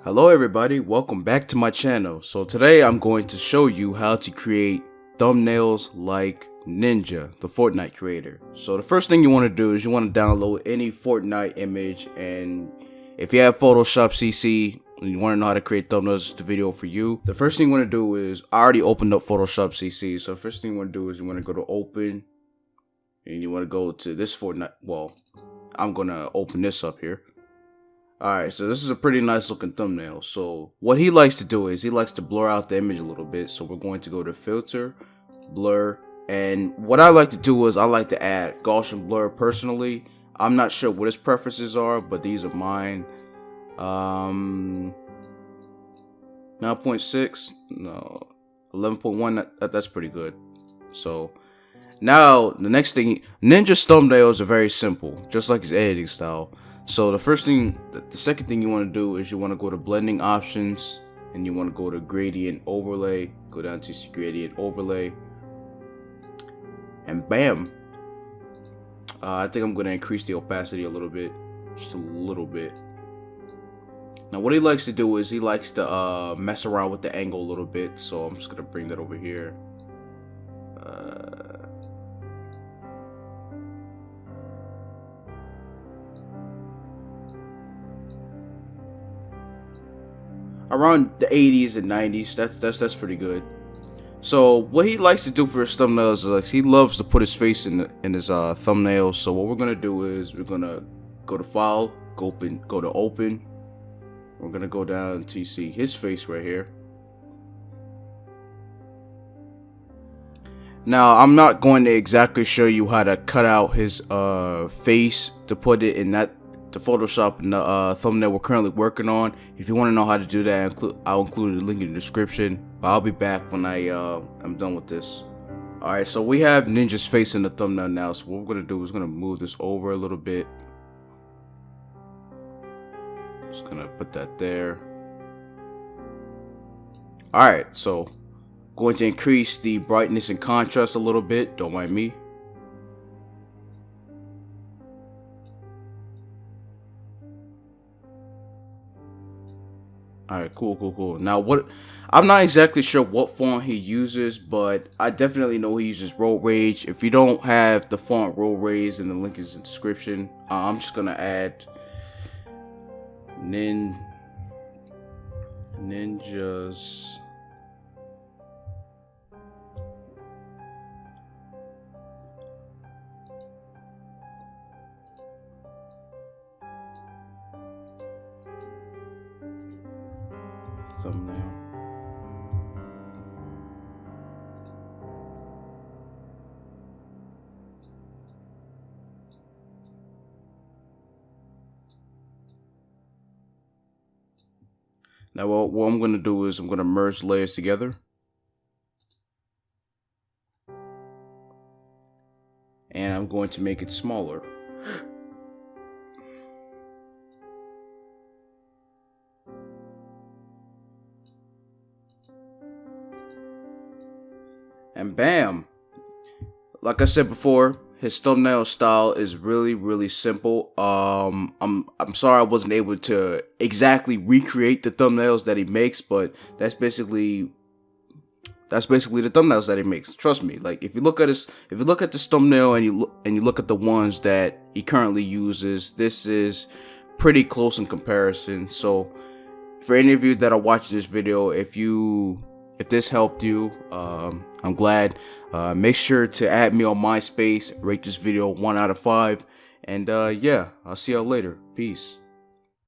Hello everybody, welcome back to my channel. So today I'm going to show you how to create thumbnails like Ninja, the Fortnite creator. So the first thing you want to do is you want to download any Fortnite image, and if you have Photoshop CC and you want to know how to create thumbnails, the video for you. The first thing you want to do is, I already opened up Photoshop CC, so the first thing you want to do is you want to go to open, and you want to go to this Fortnite. Well, I'm going to open this up here. Alright, so this is a pretty nice looking thumbnail. So what he likes to do is he likes to blur out the image a little bit. So we're going to go to filter, blur, and what I like to do is I like to add Gaussian blur personally. I'm not sure what his preferences are, but these are mine. 9.6, no, 11.1, that's pretty good. So now the next thing, Ninja's thumbnails are very simple, just like his editing style. So the second thing you want to do is you want to go to blending options, and you want to go to gradient overlay, go down to gradient overlay, and bam. I think I'm going to increase the opacity a little bit, just a little bit. Now what he likes to do is he likes to mess around with the angle a little bit, so I'm just going to bring that over here. Around the 80s and 90s, that's pretty good. So what he likes to do for his thumbnails is, like, he loves to put his face in his thumbnails. So what we're gonna do is we're gonna go to File, go to Open. We're gonna go down to see his face right here. Now I'm not going to exactly show you how to cut out his face to put it in to Photoshop in the thumbnail we're currently working on. If you want to know how to do that, I'll include a link in the description. But I'll be back when I'm done with this. Alright, so we have Ninja's face in the thumbnail now. So what we're gonna do is gonna move this over a little bit. Just gonna put that there. Alright, so going to increase the brightness and contrast a little bit. Don't mind me. Alright, cool. Now I'm not exactly sure what font he uses, but I definitely know he uses Road Rage. If you don't have the font Road Rage, then the link is in the description. I'm just gonna add Ninja's thumbnail. Now what I'm going to do is I'm going to merge layers together. And I'm going to make it smaller. And bam! Like I said before, his thumbnail style is really simple. I'm sorry I wasn't able to exactly recreate the thumbnails that he makes, but that's basically the thumbnails that he makes. Trust me. Like, if you look at this thumbnail and you look at the ones that he currently uses, this is pretty close in comparison. So for any of you that are watching this video, if this helped you, I'm glad. Make sure to add me on MySpace, rate this video 1 out of 5, and yeah, I'll see y'all later. Peace.